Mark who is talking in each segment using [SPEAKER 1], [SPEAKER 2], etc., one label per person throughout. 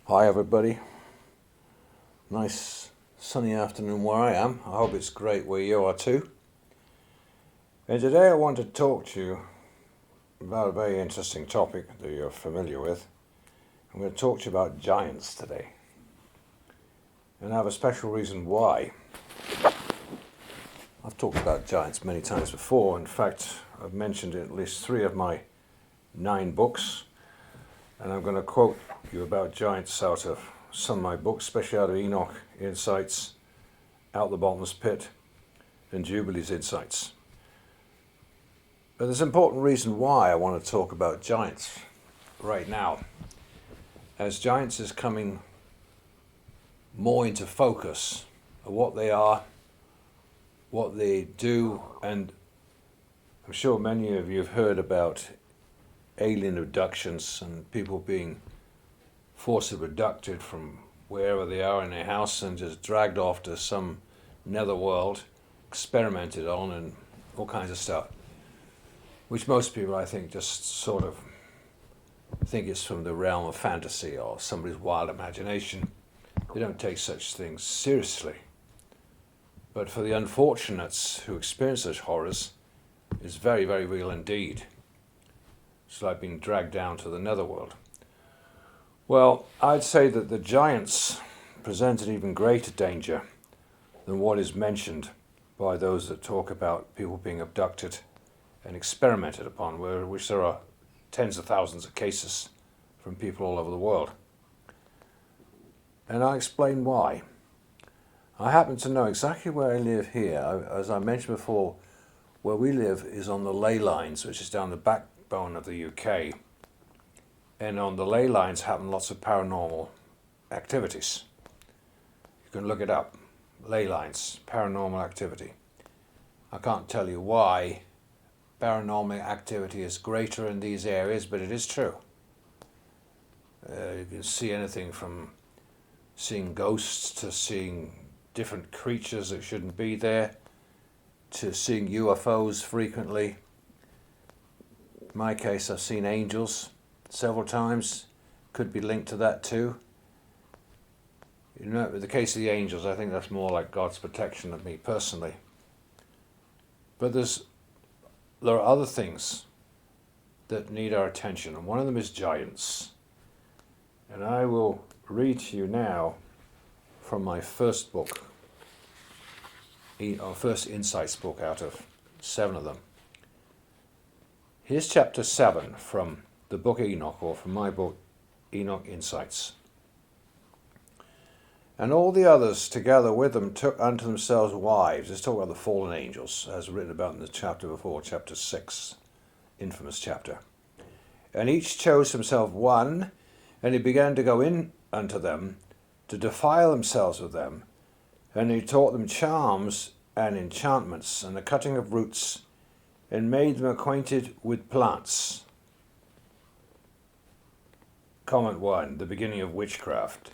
[SPEAKER 1] Hi everybody, nice sunny afternoon where I am. I hope it's great where you are too. And today I want to talk to you about a very interesting topic that you're familiar with. I'm going to talk to you about giants today. And I have a special reason why. I've talked about giants many times before. In fact, I've mentioned at least 3 of my 9 books. And I'm going to quote you about giants out of some of my books, especially out of ENOCH Insights, Out the Bottomless Pit, and Jubilees Insights. But there's an important reason why I want to talk about giants right now, as giants is coming more into focus of what they are, what they do, and I'm sure many of you have heard about alien abductions and people being forcibly abducted from wherever they are in their house and just dragged off to some netherworld, experimented on, and all kinds of stuff, which most people, I think, just sort of think it's from the realm of fantasy or somebody's wild imagination. They don't take such things seriously. But for the unfortunates who experience such horrors, it's very, very real indeed. It's like being dragged down to the netherworld. Well, I'd say that the giants present an even greater danger than what is mentioned by those that talk about people being abducted and experimented upon, which there are tens of thousands of cases from people all over the world. And I'll explain why. I happen to know exactly where I live here. As I mentioned before, where we live is on the ley lines, which is down the backbone of the UK. And on the ley lines happen lots of paranormal activities. You can look it up. Ley lines, paranormal activity. I can't tell you why paranormal activity is greater in these areas, but it is true. You can see anything from seeing ghosts to seeing different creatures that shouldn't be there, to seeing UFOs frequently. In my case, I've seen angels several times. Could be linked to that too. You know, in the case of the angels, I think that's more like God's protection of me personally. But there are other things that need our attention, and one of them is giants. And I will read to you now from my first book, our first Insights book out of 7 of them. Here's chapter 7 from the book Enoch, or from my book, ENOCH Insights. And all the others together with them took unto themselves wives. Let's talk about the fallen angels, as written about in the chapter before, chapter 6, infamous chapter. And each chose himself one, and he began to go in unto them, to defile themselves with them. And he taught them charms and enchantments, and the cutting of roots, and made them acquainted with plants. Comment 1, the beginning of witchcraft.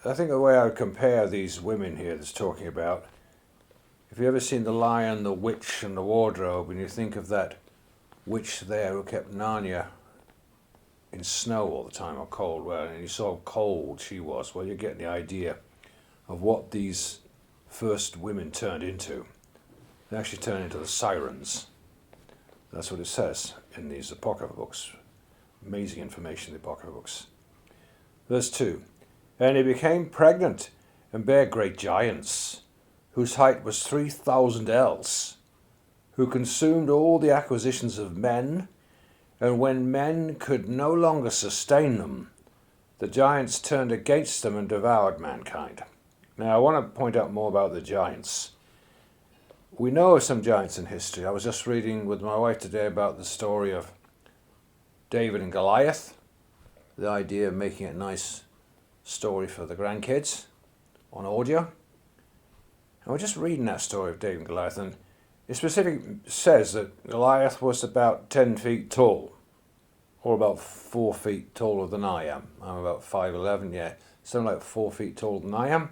[SPEAKER 1] I think the way I would compare these women here that's talking about, if you've ever seen The Lion, the Witch and the Wardrobe, and you think of that witch there who kept Narnia in snow all the time, or cold, well, and you saw how cold she was, well, you're getting the idea of what these first women turned into. They actually turned into the sirens. That's what it says in these Apocrypha books. Amazing information in the Apocrypha books. Verse 2. And he became pregnant and bare great giants, whose height was 3,000 ells, who consumed all the acquisitions of men, and when men could no longer sustain them, the giants turned against them and devoured mankind. Now I want to point out more about the giants. We know of some giants in history. I was just reading with my wife today about the story of David and Goliath, the idea of making it a nice story for the grandkids on audio. And we're just reading that story of David and Goliath, and it specifically says that Goliath was about 10 feet tall, or about 4 feet taller than I am. I'm about 5'11", yeah, something like 4 feet taller than I am.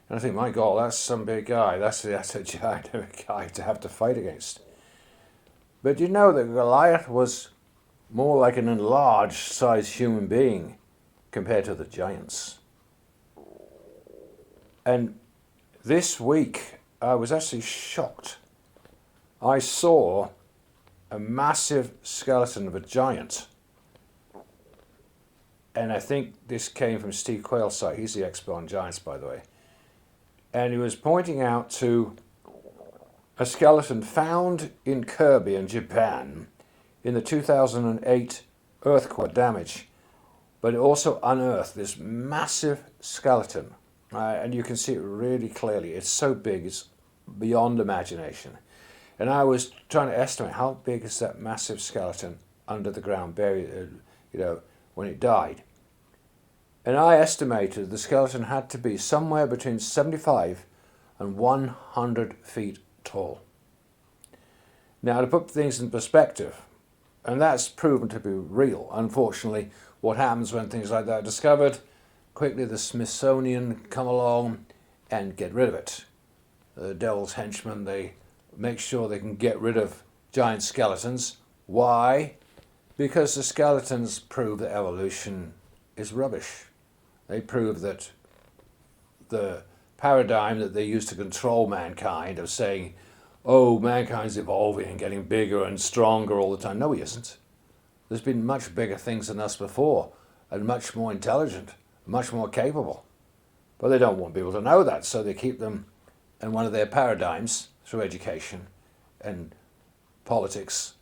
[SPEAKER 1] And I think, my God, that's some big guy. That's a giant of a guy to have to fight against. But you know that Goliath was more like an enlarged sized human being compared to the giants. And this week, I was actually shocked. I saw a massive skeleton of a giant. And I think this came from Steve Quayle's site. He's the expert on giants, by the way. And he was pointing out to a skeleton found in Kirby in Japan in the 2008 earthquake damage. But it also unearthed this massive skeleton. And you can see it really clearly. It's so big, it's beyond imagination. And I was trying to estimate how big is that massive skeleton under the ground, buried, when it died. And I estimated the skeleton had to be somewhere between 75 and 100 feet tall. Now, to put things in perspective, and that's proven to be real. Unfortunately, what happens when things like that are discovered, quickly the Smithsonian come along and get rid of it. The devil's henchmen, they make sure they can get rid of giant skeletons. Why? Because the skeletons prove that evolution is rubbish. They prove that the paradigm that they use to control mankind of saying, oh, mankind's evolving and getting bigger and stronger all the time. No, he isn't. There's been much bigger things than us before and much more intelligent, much more capable. But they don't want people to know that, so they keep them in one of their paradigms through education and politics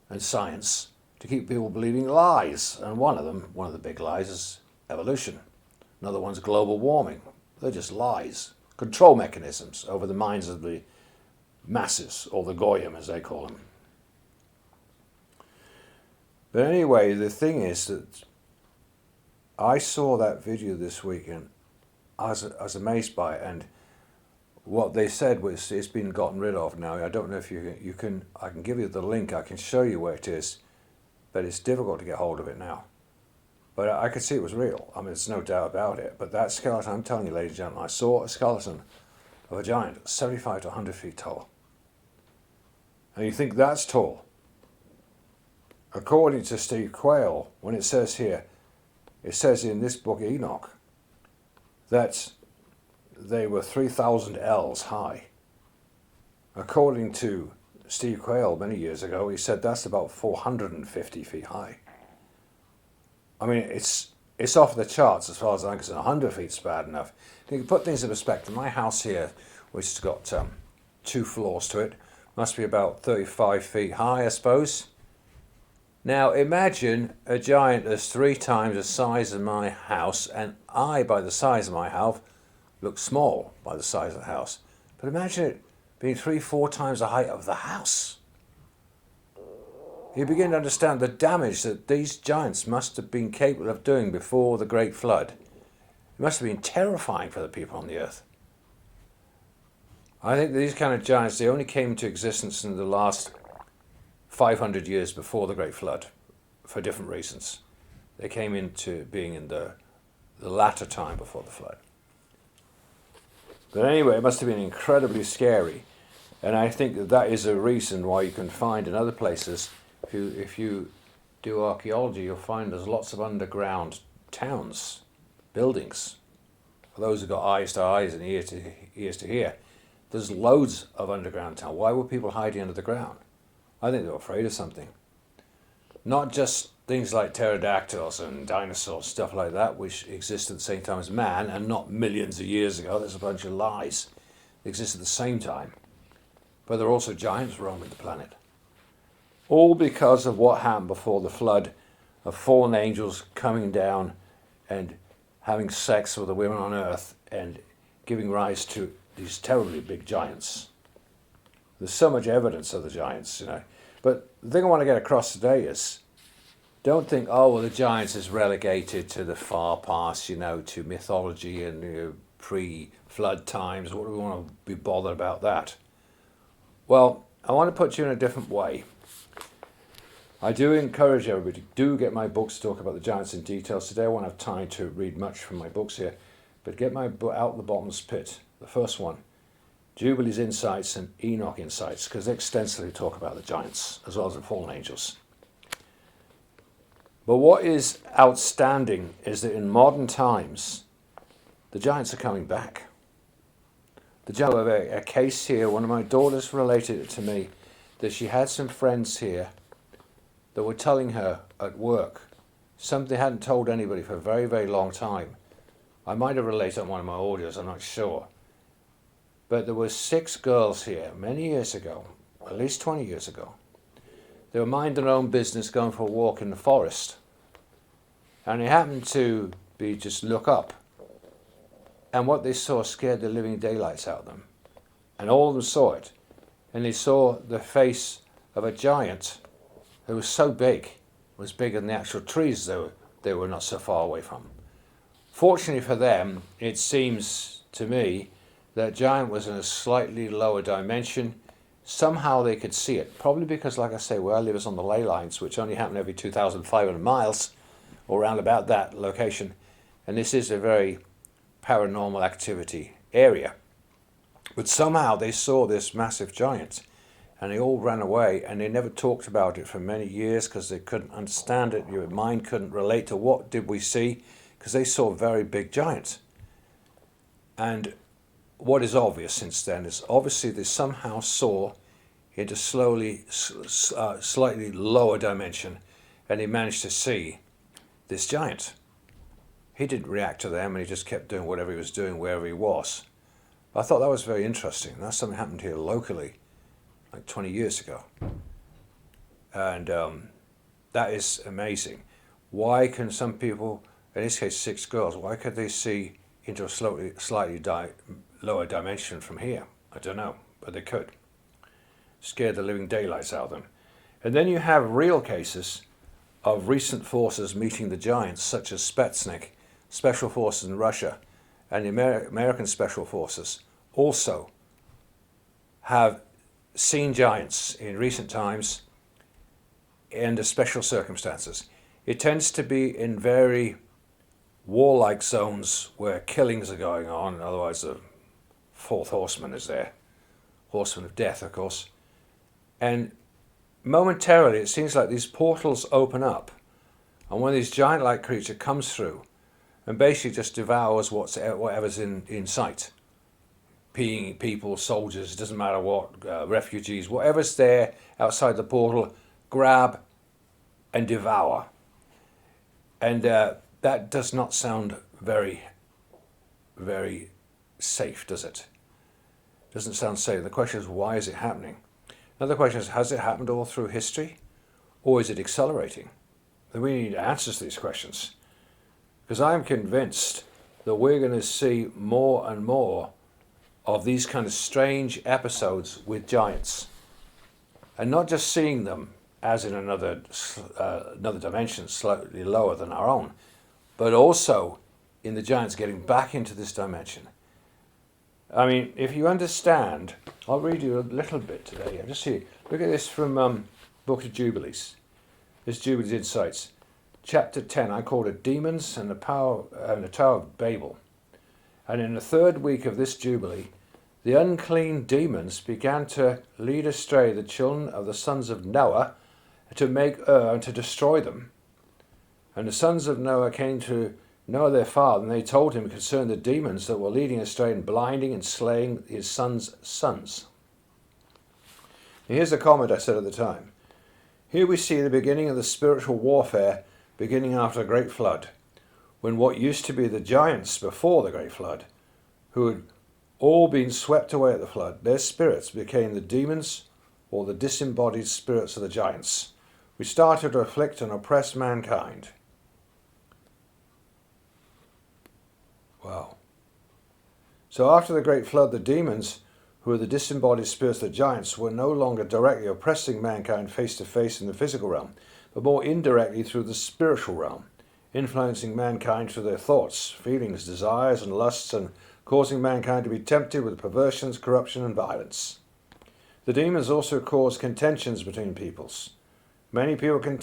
[SPEAKER 1] and science to keep people believing lies. And one of the big lies is evolution. Another one's global warming. They're just lies. Control mechanisms over the minds of the masses, or the goyim as they call them. But anyway, the thing is that I saw that video this week and I was amazed by it, and what they said was it's been gotten rid of now. I don't know if you can, I can give you the link, I can show you where it is, but it's difficult to get hold of it now. But I could see it was real. I mean, there's no doubt about it. But that skeleton, I'm telling you, ladies and gentlemen, I saw a skeleton of a giant, 75 to 100 feet tall. And you think that's tall. According to Steve Quayle, when it says here, it says in this book, ENOCH, that they were 3,000 ells high. According to Steve Quayle many years ago, he said that's about 450 feet high. I mean, it's off the charts as far as I'm concerned. 100 feet's bad enough. You can put things in perspective. My house here, which has got 2 floors to it, must be about 35 feet high, I suppose. Now, imagine a giant that's 3 times the size of my house, and I, by the size of my house, look small by the size of the house. But imagine it being 3-4 times the height of the house. You begin to understand the damage that these giants must have been capable of doing before the Great Flood. It must have been terrifying for the people on the earth. I think these kind of giants, they only came into existence in the last 500 years before the Great Flood, for different reasons. They came into being in the latter time before the flood. But anyway, it must have been incredibly scary. And I think that is a reason why you can find in other places, if you do archaeology, you'll find there's lots of underground towns, buildings. For those who've got eyes to eyes and ears to hear, there's loads of underground towns. Why were people hiding under the ground? I think they were afraid of something. Not just things like pterodactyls and dinosaurs, stuff like that, which existed at the same time as man, and not millions of years ago. There's a bunch of lies. They existed at the same time. But there are also giants roaming the planet. All because of what happened before the flood, of fallen angels coming down and having sex with the women on earth and giving rise to these terribly big giants. There's so much evidence of the giants, But the thing I want to get across today is, don't think, oh, well, the giants is relegated to the far past, to mythology and pre-flood times. What do we want to be bothered about that? Well, I want to put you in a different way. I do encourage everybody to do get my books to talk about the giants in details. Today I won't have time to read much from my books here, but get my book Out the Bottomless Pit, the first one, Jubilees Insights and ENOCH Insights, because they extensively talk about the giants as well as the fallen angels. But what is outstanding is that in modern times, the giants are coming back. The giant of a case here, one of my daughters related it to me, that she had some friends here that were telling her at work something they hadn't told anybody for a very, very long time. I might have related on one of my audios, I'm not sure. But there were 6 girls here many years ago, at least 20 years ago. They were minding their own business, going for a walk in the forest. And they happened to be just look up. And what they saw scared the living daylights out of them. And all of them saw it. And they saw the face of a giant who was so big, was bigger than the actual trees they were not so far away from. Fortunately for them, it seems to me that giant was in a slightly lower dimension. Somehow they could see it, probably because, like I say, where I live is on the ley lines, which only happen every 2,500 miles, or around about that location. And this is a very paranormal activity area. But somehow they saw this massive giant, and they all ran away, and they never talked about it for many years because they couldn't understand it. Your mind couldn't relate to what did we see, because they saw very big giants. And what is obvious since then is obviously they somehow saw into slightly lower dimension, and he managed to see this giant. He didn't react to them, and he just kept doing whatever he was doing wherever he was. I thought that was very interesting. That's something that happened here locally like 20 years ago. And that is amazing. Why can some people, in this case 6 girls, why could they see into a slightly lower dimension from here? I don't know, but they could. Scared the living daylights out of them. And then you have real cases of recent forces meeting the giants, such as Spetsnaz, special forces in Russia, and the American special forces also have seen giants in recent times under special circumstances. It tends to be in very warlike zones where killings are going on, otherwise the 4th horseman is there, horseman of death, of course. And momentarily it seems like these portals open up, and one of these giant-like creatures comes through and basically just devours whatever's in sight. People, soldiers, it doesn't matter what, refugees, whatever's there outside the portal, grab and devour. And that does not sound very, very safe, does it? Doesn't sound safe. The question is, why is it happening? Another question is, has it happened all through history, or is it accelerating? And we need answers to these questions, because I am convinced that we're going to see more and more of these kind of strange episodes with giants, and not just seeing them as in another dimension slightly lower than our own, but also in the giants getting back into this dimension. I mean, if you understand, I'll read you a little bit today. Just see, look at this from Book of Jubilees. This Jubilees Insights, chapter 10. I called it Demons and the Tower of Babel. And in the 3rd week of this Jubilee, the unclean demons began to lead astray the children of the sons of Noah to make and to destroy them. And the sons of Noah came to Noah their father, and they told him concerning the demons that were leading astray and blinding and slaying his sons' sons. And here's the comment I said at the time. Here we see the beginning of the spiritual warfare beginning after a great flood, when what used to be the giants before the great flood, who had all been swept away at the flood, their spirits became the demons, or the disembodied spirits of the giants, which started to afflict and oppress mankind. Wow. So after the great flood, the demons, who were the disembodied spirits of the giants, were no longer directly oppressing mankind face to face in the physical realm, but more indirectly through the spiritual realm, influencing mankind through their thoughts, feelings, desires, and lusts, and causing mankind to be tempted with perversions, corruption, and violence. The demons also cause contentions between peoples. Many people can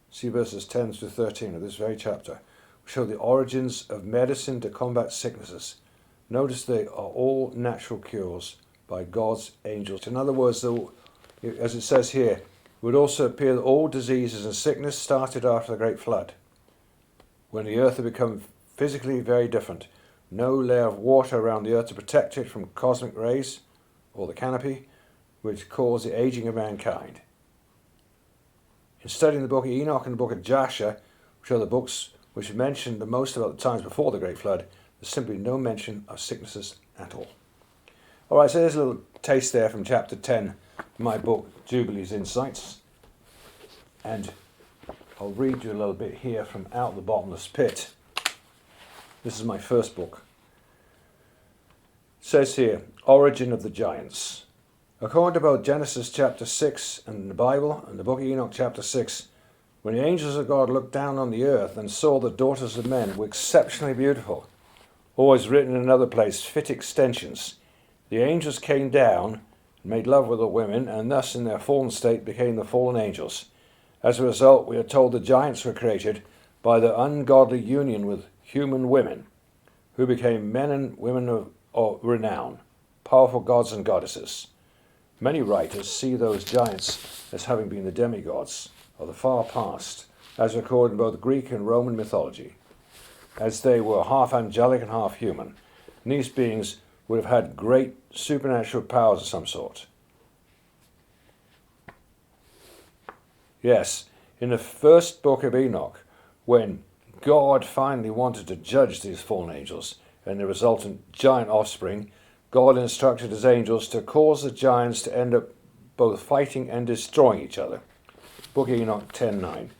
[SPEAKER 1] see verses 10 to 13 of this very chapter, which show the origins of medicine to combat sicknesses. Notice they are all natural cures by God's angels. In other words, as it says here, would also appear that all diseases and sickness started after the Great Flood, when the earth had become physically very different. No layer of water around the earth to protect it from cosmic rays, or the canopy, which caused the aging of mankind. In studying the book of Enoch and the book of Jasher, which are the books which are mentioned the most about the times before the Great Flood, there's simply no mention of sicknesses at all. Alright, so there's a little taste there from chapter 10 of my book, Jubilees Insights. And I'll read you a little bit here from Out the Bottomless Pit. This is my first book. It says here, Origin of the Giants. According to both Genesis chapter 6 and the Bible and the book of Enoch chapter 6, when the angels of God looked down on the earth and saw the daughters of men were exceptionally beautiful, always written in another place, fit extensions, the angels came down and made love with the women, and thus in their fallen state became the fallen angels. As a result, we are told the giants were created by their ungodly union with human women, who became men and women of renown, powerful gods and goddesses. Many writers see those giants as having been the demigods of the far past, as recorded in both Greek and Roman mythology, as they were half angelic and half human. And these beings would have had great supernatural powers of some sort. Yes, in the first book of Enoch, when God finally wanted to judge these fallen angels and the resultant giant offspring, God instructed his angels to cause the giants to end up both fighting and destroying each other. Book of Enoch 10:9.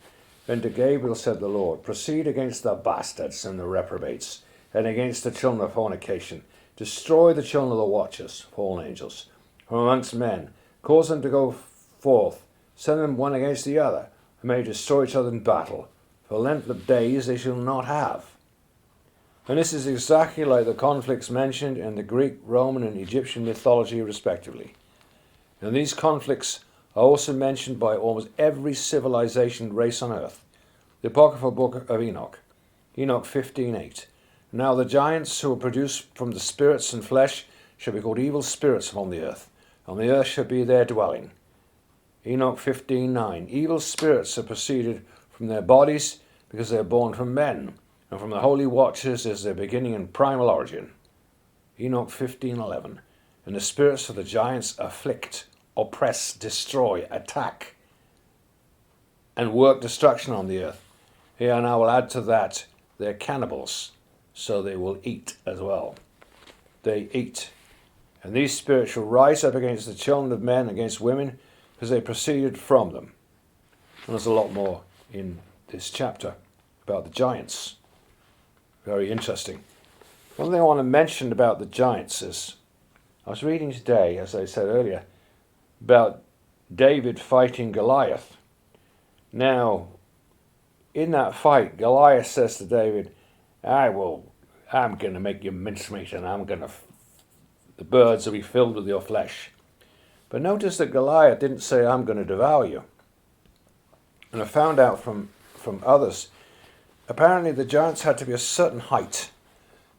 [SPEAKER 1] And to Gabriel said the Lord, proceed against the bastards and the reprobates, and against the children of fornication. Destroy the children of the watchers, fallen angels, from amongst men. Cause them to go forth. Send them one against the other, and may destroy each other in battle. For length of days they shall not have. And this is exactly like the conflicts mentioned in the Greek, Roman, and Egyptian mythology, respectively. And these conflicts are also mentioned by almost every civilization race on earth. The apocryphal book of Enoch, Enoch 15:8. Now the giants who are produced from the spirits and flesh shall be called evil spirits upon the earth, and the earth shall be their dwelling. Enoch 15:9. Evil spirits are proceeded from their bodies because they are born from men, and from the holy watchers is their beginning and primal origin. Enoch 15:11. And the spirits of the giants afflict, oppress, destroy, attack, and work destruction on the earth. Here, and I will add to that, they're cannibals, so they will eat as well. They eat. And these spirits will rise up against the children of men, against women, because they proceeded from them. And there's a lot more in this chapter about the giants. Very interesting. One thing I want to mention about the giants is, I was reading today, as I said earlier, about David fighting Goliath. Now, in that fight, Goliath says to David, I'm going to make you mincemeat, and the birds will be filled with your flesh. But notice that Goliath didn't say, I'm going to devour you. And I found out from others, apparently the giants had to be a certain height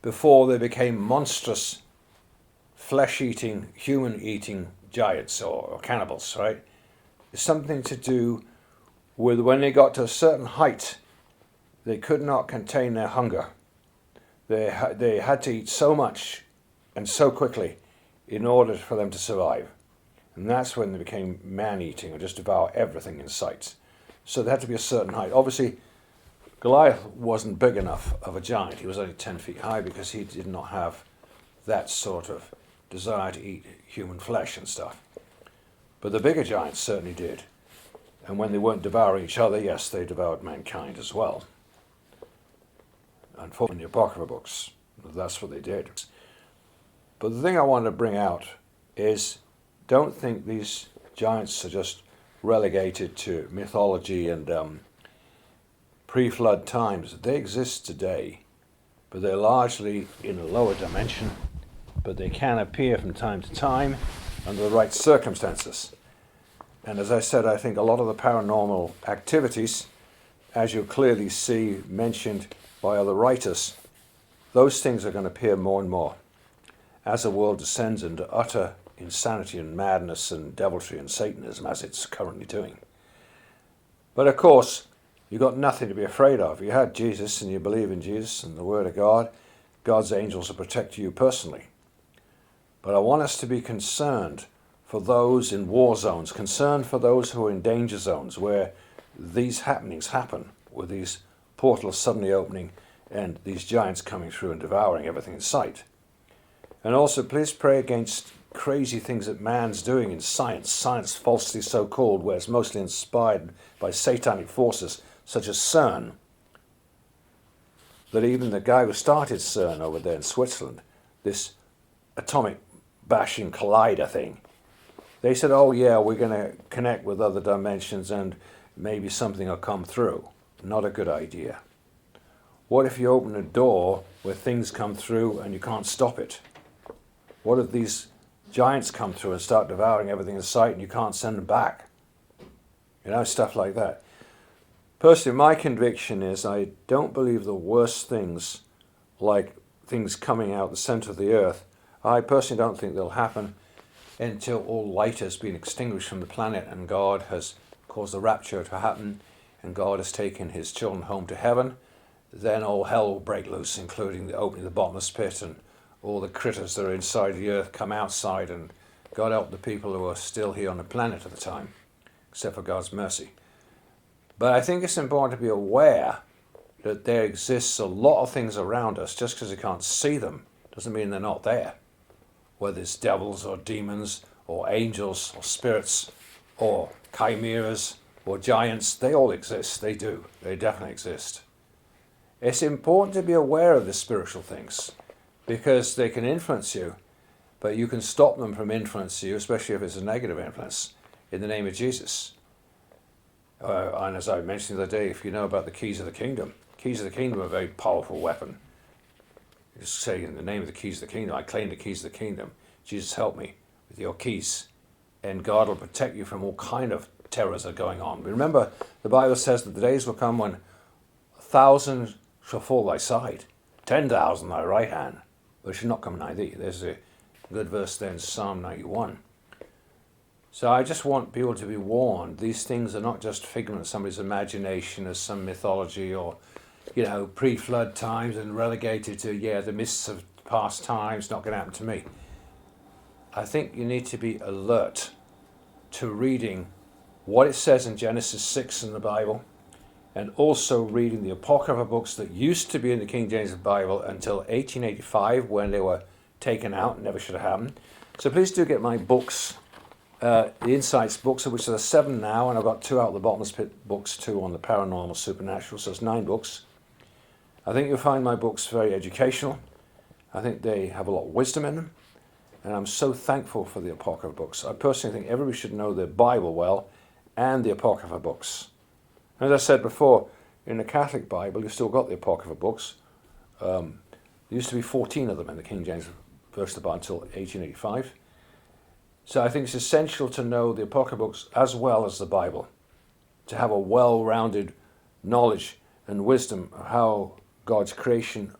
[SPEAKER 1] before they became monstrous, flesh-eating, human-eating giants or cannibals, right? It's something to do with when they got to a certain height, they could not contain their hunger. They had to eat so much and so quickly in order for them to survive. And that's when they became man-eating, or just devour everything in sight. So there had to be a certain height. Obviously, Goliath wasn't big enough of a giant. He was only 10 feet high because he did not have that sort of desire to eat human flesh and stuff. But the bigger giants certainly did. And when they weren't devouring each other, yes, they devoured mankind as well. Unfortunately, in the Apocrypha books, that's what they did. But the thing I want to bring out is, don't think these giants are just relegated to mythology and pre-flood times. They exist today, but they're largely in a lower dimension, but they can appear from time to time under the right circumstances. And as I said, I think a lot of the paranormal activities, as you'll clearly see mentioned by other writers, those things are going to appear more and more as the world descends into utter insanity and madness and deviltry and Satanism, as it's currently doing. But of course, you've got nothing to be afraid of. You had Jesus and you believe in Jesus and the Word of God. God's angels will protect you personally. But I want us to be concerned for those in war zones, concerned for those who are in danger zones where these happenings happen, with these portals suddenly opening and these giants coming through and devouring everything in sight. And also, please pray against crazy things that man's doing in science falsely so called, where it's mostly inspired by satanic forces such as CERN. That even the guy who started CERN over there in Switzerland, this atomic bashing collider thing, they said, oh yeah, we're going to connect with other dimensions and maybe something will come through. Not a good idea. What if you open a door where things come through and you can't stop it? What if these giants come through and start devouring everything in sight and you can't send them back? You know, stuff like that. Personally, my conviction is I don't believe the worst things, like things coming out the center of the earth, I personally don't think they'll happen until all light has been extinguished from the planet and God has caused the rapture to happen and God has taken his children home to heaven. Then all hell will break loose, including the opening of the bottomless pit, and all the critters that are inside the earth come outside, and God help the people who are still here on the planet at the time, except for God's mercy. But I think it's important to be aware that there exists a lot of things around us. Just because you can't see them doesn't mean they're not there. Whether it's devils or demons or angels or spirits or chimeras or giants, they all exist. They do. They definitely exist. It's important to be aware of the spiritual things, because they can influence you, but you can stop them from influencing you, especially if it's a negative influence, in the name of Jesus. And as I mentioned the other day, if you know about the keys of the kingdom are a very powerful weapon. You just say, in the name of the keys of the kingdom, I claim the keys of the kingdom. Jesus, help me with your keys. And God will protect you from all kind of terrors that are going on. But remember, the Bible says that the days will come when 1,000 shall fall thy side, 10,000 thy right hand, but it should not come nigh thee. There's a good verse there in Psalm 91. So I just want people to be warned. These things are not just figment of somebody's imagination as some mythology or, pre-flood times and relegated to, the mists of past times, not going to happen to me. I think you need to be alert to reading what it says in Genesis 6 in the Bible, and also reading the Apocrypha books that used to be in the King James Bible until 1885, when they were taken out. Never should have happened. So please do get my books, the Insights books, of which there are 7 now, and I've got 2 out of the bottomless pit books, 2 on the paranormal, supernatural, so it's 9 books. I think you'll find my books very educational. I think they have a lot of wisdom in them, and I'm so thankful for the Apocrypha books. I personally think everybody should know the Bible well and the Apocrypha books. As I said before, in the Catholic Bible, you've still got the Apocrypha books. There used to be 14 of them in the King James version of the Bible until 1885. So I think it's essential to know the Apocrypha books as well as the Bible, to have a well-rounded knowledge and wisdom of how God's creation,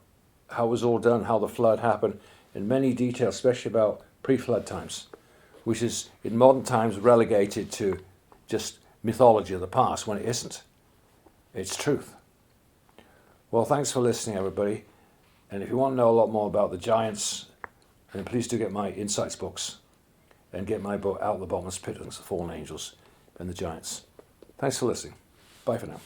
[SPEAKER 1] how it was all done, how the flood happened, in many details, especially about pre-flood times, which is in modern times relegated to just mythology of the past, when it isn't. It's truth. Well, thanks for listening, everybody. And if you want to know a lot more about the giants, then please do get my Insights books and get my book, Out of the Bottomless Pit, the Fallen Angels and the Giants. Thanks for listening. Bye for now.